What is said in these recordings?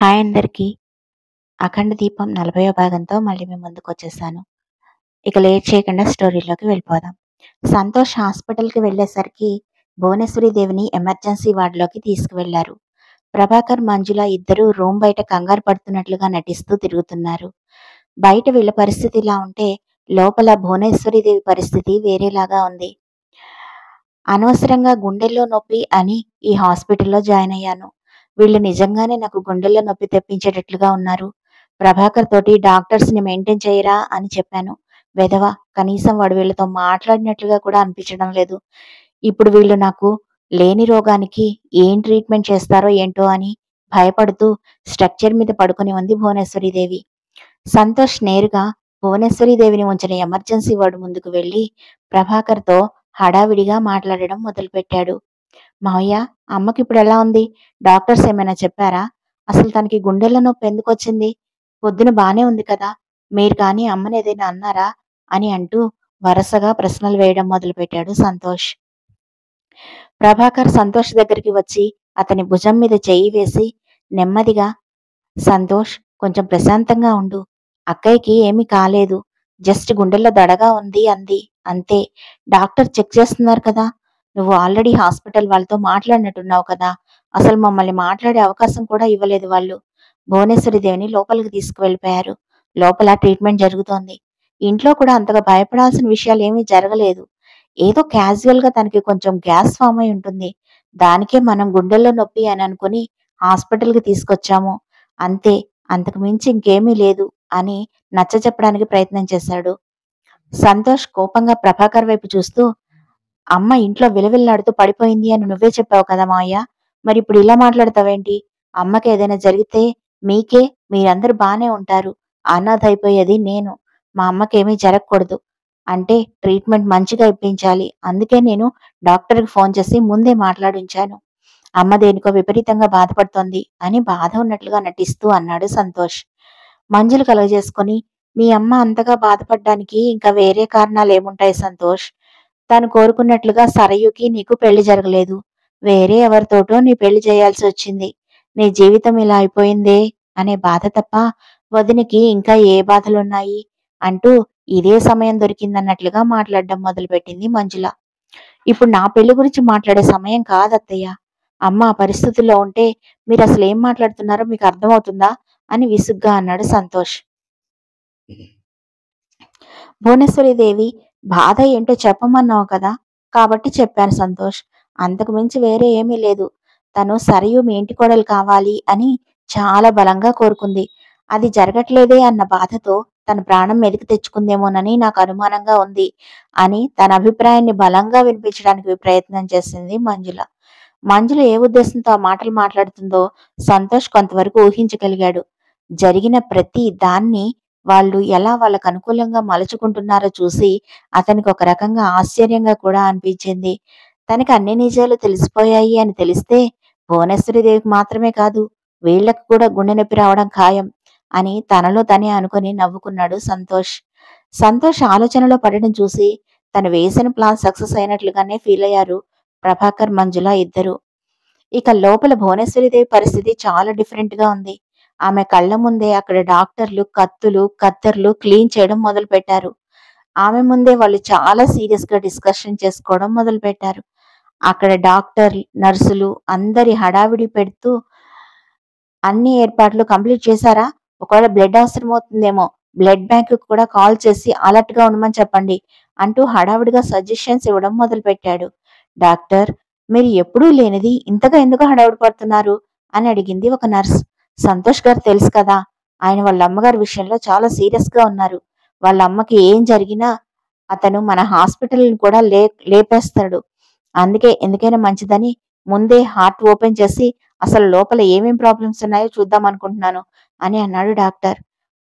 Hi అందరికీ. 'అఖండ దీపం' 40వ భాగంతో మళ్ళీ మీ ముందుకొచ్చేసాను. ఇక లేట్ చేయకుండా స్టోరీలోకి వెళ్ళిపోదాం. సంతోష్ హాస్పిటల్‌కి వెళ్ళేసరికి భువనేశ్వరీదేవిని ఎమర్జెన్సీ వార్డ్‌లోకి తీసుకువెళ్లారు. ప్రభాకర్, మంజుల ఇద్దరూ రూమ్ బయట కంగారు పడుతున్నట్లుగా నటిస్తూ తిరుగుతున్నారు. బయట వీళ్ళ పరిస్థితి ఇలా ఉంటే, లోపల భువనేశ్వరీదేవి పరిస్థితి వేరేలాగా ఉంది. అనవసరంగా గుండెల్లో నొప్పి అని ఈ హాస్పిటల్‌లో జాయిన్ అయ్యాను. వీళ్ళు నిజంగానే నాకు గుండెల్లో నొప్పి తెప్పించేటట్లుగా ఉన్నారు. ప్రభాకర్ తోటి డాక్టర్స్‌ని మెయింటైన్ చేయరా అని చెప్పాను. వెధవ, కనీసం వాడు వీళ్ళతో మాట్లాడినట్లుగా కూడా అనిపించడం లేదు. ఇప్పుడు వీళ్ళు నాకు లేని రోగానికి ఏం ట్రీట్మెంట్ చేస్తారో ఏంటో అని భయపడుతూ స్ట్రక్చర్ మీద పడుకొని ఉంది భువనేశ్వరీదేవి. సంతోష్ నేరుగా భువనేశ్వరీదేవిని ఉంచిన ఎమర్జెన్సీ వార్డు ముందుకు వెళ్లి ప్రభాకర్‌తో హడావిడిగా మాట్లాడడం మొదలుపెట్టాడు. మావయ్య, అమ్మకిప్పుడు ఎలా ఉంది? డాక్టర్స్ ఏమైనా చెప్పారా? అసలు తనకి గుండెల్లో నొప్పి ఎందుకొచ్చింది? పొద్దున బానే ఉంది కదా! మీరు కానీ అమ్మనేదైనా అన్నారా? అని అంటూ వరసగా ప్రశ్నలు వేయడం మొదలుపెట్టాడు సంతోష్. ప్రభాకర్ సంతోష్ దగ్గరికి వచ్చి అతని భుజం మీద చెయ్యి వేసి నెమ్మదిగా, సంతోష్, కొంచెం ప్రశాంతంగా ఉండు. అక్కయ్యకి ఏమీ కాలేదు. జస్ట్ గుండెల్లో దడగా ఉంది అంది. అంతే. డాక్టర్ చెక్ చేస్తున్నారు కదా! నువ్వు ఆల్రెడీ హాస్పిటల్ వాళ్ళతో మాట్లాడినట్టున్నావు కదా! అసలు మమ్మల్ని మాట్లాడే అవకాశం కూడా ఇవ్వలేదు వాళ్ళు. భువనేశ్వరీదేవిని లోపలికి తీసుకువెళ్ళిపోయారు. లోపల ట్రీట్మెంట్ జరుగుతోంది. ఇంట్లో కూడా అంతగా భయపడాల్సిన విషయాలేమీ జరగలేదు. ఏదో క్యాజువల్‌గా తనకి కొంచెం గ్యాస్ ఫార్మ్ అయి ఉంటుంది. దానికే మనం గుండెల్లో నొప్పి అని అనుకుని హాస్పిటల్‌కి తీసుకొచ్చాము. అంతే. అంతకు మించి ఇంకేమీ లేదు అని నచ్చచెప్పడానికి ప్రయత్నం చేశాడు. సంతోష్ కోపంగా ప్రభాకర్ వైపు చూస్తూ, అమ్మ ఇంట్లో విలవిల్లాడుతూ పడిపోయింది అని నువ్వే చెప్పావు కదా మావయ్య! మరిప్పుడు ఇలా మాట్లాడతావేంటి? అమ్మకి ఏదైనా జరిగితే మీకే, మీరందరూ బానే ఉంటారు. అనాథ అయిపోయేది నేను. మా అమ్మకేమీ జరగకూడదు. అంటే ట్రీట్మెంట్ మంచిగా ఇప్పించాలి. అందుకే నేను డాక్టర్‌కి ఫోన్ చేసి ముందే మాట్లాడించాను. అమ్మ దేనికో విపరీతంగా బాధపడుతోంది అని బాధ ఉన్నట్లుగా నటిస్తూ అన్నాడు సంతోష్. మంజులు కలుగజేసుకొని, మీ అమ్మ అంతగా బాధపడ్డానికి ఇంకా వేరే కారణాలేముంటాయి సంతోష్? తను కోరుకున్నట్లుగా సరయుకి నీకు పెళ్లి జరగలేదు. వేరే ఎవరితోటో నీ పెళ్లి చేయాల్సి వచ్చింది. నీ జీవితం ఇలా అయిపోయిందే అనే బాధ తప్ప వదినకి ఇంకా ఏ బాధలున్నాయి? అంటూ ఇదే సమయం దొరికిందన్నట్లుగా మాట్లాడడం మొదలుపెట్టింది మంజుల. ఇప్పుడు నా పెళ్లి గురించి మాట్లాడే సమయం కాదత్తయ్య. అమ్మ ఆ పరిస్థితుల్లో ఉంటే మీరసలేం మాట్లాడుతున్నారో మీకు అర్థమవుతుందా? అని విసుగ్గా అన్నాడు సంతోష్. భువనేశ్వరీదేవి, బాధ ఏంటో చెప్పమన్నావు కదా! కాబట్టి చెప్పాను సంతోష్. అంతకు మించి వేరే ఏమీ లేదు. తను సరయు మీ ఇంటి కోడలు కావాలి అని చాలా బలంగా కోరుకుంది. అది జరగట్లేదే అన్న బాధతో తన ప్రాణం మీదకి తెచ్చుకుందేమోనని నాకు అనుమానంగా ఉంది అని తన అభిప్రాయాన్ని బలంగా వినిపించడానికి ప్రయత్నం చేసింది మంజుల. మంజుల ఏ ఉద్దేశంతో ఆ మాటలు మాట్లాడుతుందో సంతోష్ కొంతవరకు ఊహించగలిగాడు. జరిగిన ప్రతి దాన్ని వాళ్ళు ఎలా వాళ్ళకు అనుకూలంగా మలుచుకుంటున్నారో చూసి అతనికి ఒక రకంగా ఆశ్చర్యంగా కూడా అనిపించింది. తనకి అన్ని నిజాలు తెలిసిపోయాయి అని తెలిస్తే భువనేశ్వరీదేవికి మాత్రమే కాదు, వీళ్ళకు కూడా గుండె నొప్పి రావడం ఖాయం అని తనలో తనే అనుకుని నవ్వుకున్నాడు సంతోష్. సంతోష్ ఆలోచనలో పడడం చూసి తను వేసిన ప్లాన్ సక్సెస్ అయినట్లుగానే ఫీల్ అయ్యారు ప్రభాకర్, మంజుల ఇద్దరు. ఇక లోపల భువనేశ్వరీదేవి పరిస్థితి చాలా డిఫరెంట్‌గా ఉంది. ఆమె కళ్ళ ముందే అక్కడ డాక్టర్లు కత్తులు, కత్తెరలు క్లీన్ చేయడం మొదలుపెట్టారు. ఆమె ముందే వాళ్ళు చాలా సీరియస్‌గా డిస్కషన్ చేసుకోవడం మొదలుపెట్టారు. అక్కడ డాక్టర్, నర్సులు అందరి హడావిడి పెడుతూ అన్ని ఏర్పాట్లు కంప్లీట్ చేశారా? ఒకవేళ బ్లడ్ అవసరమవుతుందేమో బ్లడ్ బ్యాంక్‌కి కూడా కాల్ చేసి అలర్ట్‌గా ఉండమని చెప్పండి అంటూ హడావిడిగా సజెషన్స్ ఇవ్వడం మొదలుపెట్టాడు. డాక్టర్, మీరు ఎప్పుడూ లేనిది ఇంతగా ఎందుకు హడావిడి పడుతున్నారు? అని అడిగింది ఒక నర్స్. సంతోష్ గారు తెలుసు కదా! ఆయన వాళ్ళ అమ్మగారి విషయంలో చాలా సీరియస్‌గా ఉన్నారు. వాళ్ళ అమ్మకి ఏం జరిగినా అతను మన హాస్పిటల్‌ని కూడా లేపేస్తాడు. అందుకే ఎందుకైనా మంచిదని ముందే హార్ట్ ఓపెన్ చేసి అసలు లోపల ఏమేం ప్రాబ్లమ్స్ ఉన్నాయో చూద్దాం అనుకుంటున్నాను అని అన్నాడు డాక్టర్.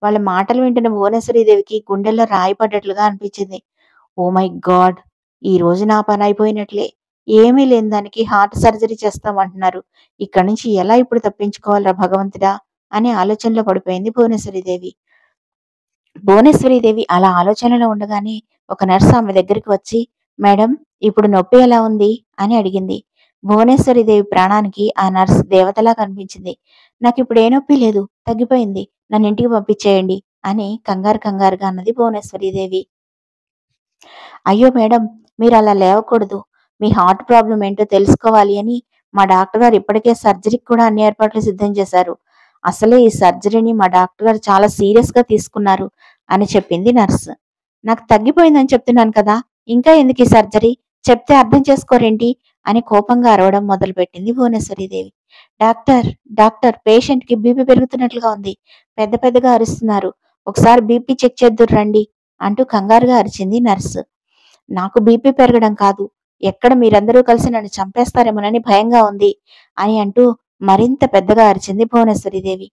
వాళ్ళ మాటలు వింటున్న భువనేశ్వరీదేవికి గుండెల్లో రాయి పడ్డట్లుగా అనిపించింది. Oh my God! ఈ రోజు నా పని అయిపోయినట్లే. ఏమీ లేని దానికి హార్ట్ సర్జరీ చేస్తామంటున్నారు. ఇక్కడి నుంచి ఎలా ఇప్పుడు తప్పించుకోవాలిరా భగవంతుడా! అనే ఆలోచనలో పడిపోయింది భువనేశ్వరీదేవి. భువనేశ్వరీదేవి అలా ఆలోచనలో ఉండగానే ఒక నర్స్ ఆమె దగ్గరికి వచ్చి, మేడం, ఇప్పుడు నొప్పి ఎలా ఉంది? అని అడిగింది. భువనేశ్వరీదేవి ప్రాణానికి ఆ నర్స్ దేవతలా కనిపించింది. నాకిప్పుడు ఏ నొప్పి లేదు. తగ్గిపోయింది. నన్నింటికి పంపించేయండి అని కంగారుగా అన్నది భువనేశ్వరీదేవి. అయ్యో మేడం! మీరలా లేవకూడదు. మీ హార్ట్ ప్రాబ్లమ్ ఏంటో తెలుసుకోవాలి అని మా డాక్టర్ గారు ఇప్పటికే సర్జరీకి కూడా అన్ని ఏర్పాట్లు సిద్ధం చేశారు. అసలే ఈ సర్జరీని మా డాక్టర్ గారు చాలా సీరియస్‌గా తీసుకున్నారు అని చెప్పింది నర్స్. నాకు తగ్గిపోయిందని చెప్తున్నాను కదా! ఇంకా ఎందుకీ సర్జరీ? చెప్తే అర్థం చేసుకోరేంటి? అని కోపంగా అరవడం మొదలుపెట్టింది భువనేశ్వరీదేవి. డాక్టర్, డాక్టర్ పేషెంట్‌కి బీపీ పెరుగుతున్నట్లుగా ఉంది. పెద్దగా అరుస్తున్నారు. ఒకసారి బీపీ చెక్ చేద్దురు రండి అంటూ కంగారుగా అరిచింది నర్సు. నాకు బీపీ పెరగడం కాదు. ఎక్కడ మీరందరూ కలిసి నన్ను చంపేస్తారేమోనని భయంగా ఉంది అని అంటూ మరింత పెద్దగా అరిచింది భువనేశ్వరీదేవి.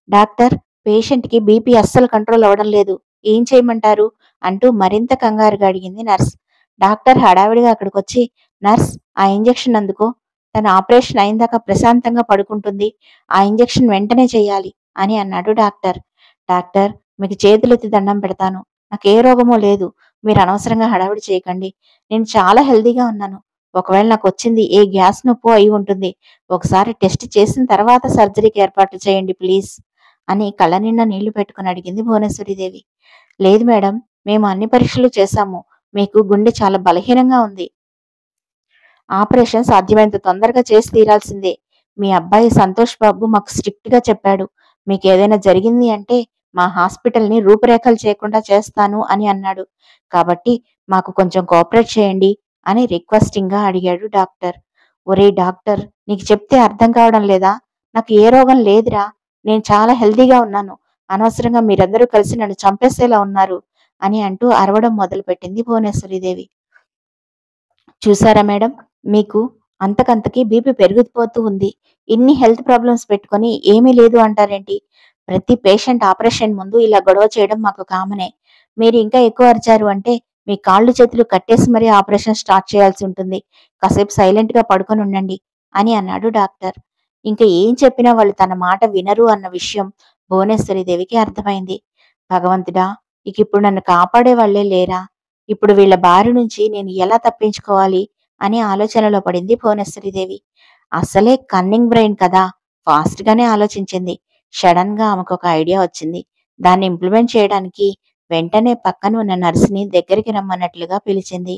డాక్టర్, పేషెంట్‌కి బీపీ అస్సలు కంట్రోల్ అవ్వడం లేదు. ఏం చేయమంటారు? అంటూ మరింత కంగారుగా అడిగింది నర్స్. డాక్టర్ హడావిడిగా అక్కడికొచ్చి, నర్స్ ఆ ఇంజెక్షన్ అందుకో. తను ఆపరేషన్ అయిందాక ప్రశాంతంగా పడుకుంటుంది. ఆ ఇంజెక్షన్ వెంటనే చెయ్యాలి అని అన్నాడు డాక్టర్. డాక్టర్, మీకు చేతులెత్తి దండం పెడతాను. నాకే రోగమూ లేదు. మీరు అనవసరంగా హడావిడి చేయకండి. నేను చాలా హెల్తీగా ఉన్నాను. ఒకవేళ నాకొచ్చింది ఏ గ్యాస్ నొప్పో అయి ఉంటుంది. ఒకసారి టెస్ట్ చేసిన తర్వాత సర్జరీకి ఏర్పాట్లు చేయండి ప్లీజ్ అని కళ్ళ నిండా నీళ్లు పెట్టుకుని అడిగింది భువనేశ్వరీదేవి. లేదు మేడం, మేము అన్ని పరీక్షలు చేశాము. మీకు గుండె చాలా బలహీనంగా ఉంది. ఆపరేషన్ సాధ్యమైనంత తొందరగా చేసి తీరాల్సిందే. మీ అబ్బాయి సంతోష్ బాబు మాకు స్ట్రిక్ట్‌గా చెప్పాడు. మీకేదైనా జరిగింది అంటే మా హాస్పిటల్‌ని రూపురేఖలు చేయకుండా చేస్తాను అని అన్నాడు. కాబట్టి మాకు కొంచెం కోఆపరేట్ చేయండి అని రిక్వెస్టింగ్‌గా అడిగాడు డాక్టర్. ఒరేయ్ డాక్టర్, నీకు చెప్తే అర్థం కావడం లేదా? నాకు ఏ రోగం లేదురా. నేను చాలా హెల్తీగా ఉన్నాను. అనవసరంగా మీరందరూ కలిసి నన్ను చంపేసేలా ఉన్నారు అని అంటూ అరవడం మొదలుపెట్టింది భువనేశ్వరీదేవి. చూసారా మేడం, మీకు అంతకంతకీ బీపీ పెరిగిపోతూ ఉంది. ఇన్ని హెల్త్ ప్రాబ్లమ్స్ పెట్టుకొని ఏమీ లేదు అంటారేంటి? ప్రతి పేషెంట్ ఆపరేషన్ ముందు ఇలా గొడవ చేయడం మాకు కామనే. మీరు ఇంకా ఎక్కువ అరిచారు అంటే మీ కాళ్ళు చేతులు కట్టేసి మరీ ఆపరేషన్ స్టార్ట్ చేయాల్సి ఉంటుంది. కాసేపు సైలెంట్‌గా పడుకొని ఉండండి అని అన్నాడు డాక్టర్. ఇంక ఏం చెప్పినా వాళ్ళు తన మాట వినరు అన్న విషయం భువనేశ్వరీదేవికి అర్థమైంది. భగవంతుడా! ఇకిప్పుడు నన్ను కాపాడే వాళ్ళే లేరా? ఇప్పుడు వీళ్ళ బారి నుంచి నేను ఎలా తప్పించుకోవాలి అని ఆలోచనలో పడింది భువనేశ్వరీదేవి. అసలే కన్నింగ్ బ్రెయిన్ కదా! ఫాస్ట్‌గానే ఆలోచించింది. సడెన్‌గా ఆమెకొక ఐడియా వచ్చింది. దాన్ని ఇంప్లిమెంట్ చేయడానికి వెంటనే పక్కన ఉన్న నర్స్‌ని దగ్గరికి రమ్మన్నట్లుగా పిలిచింది.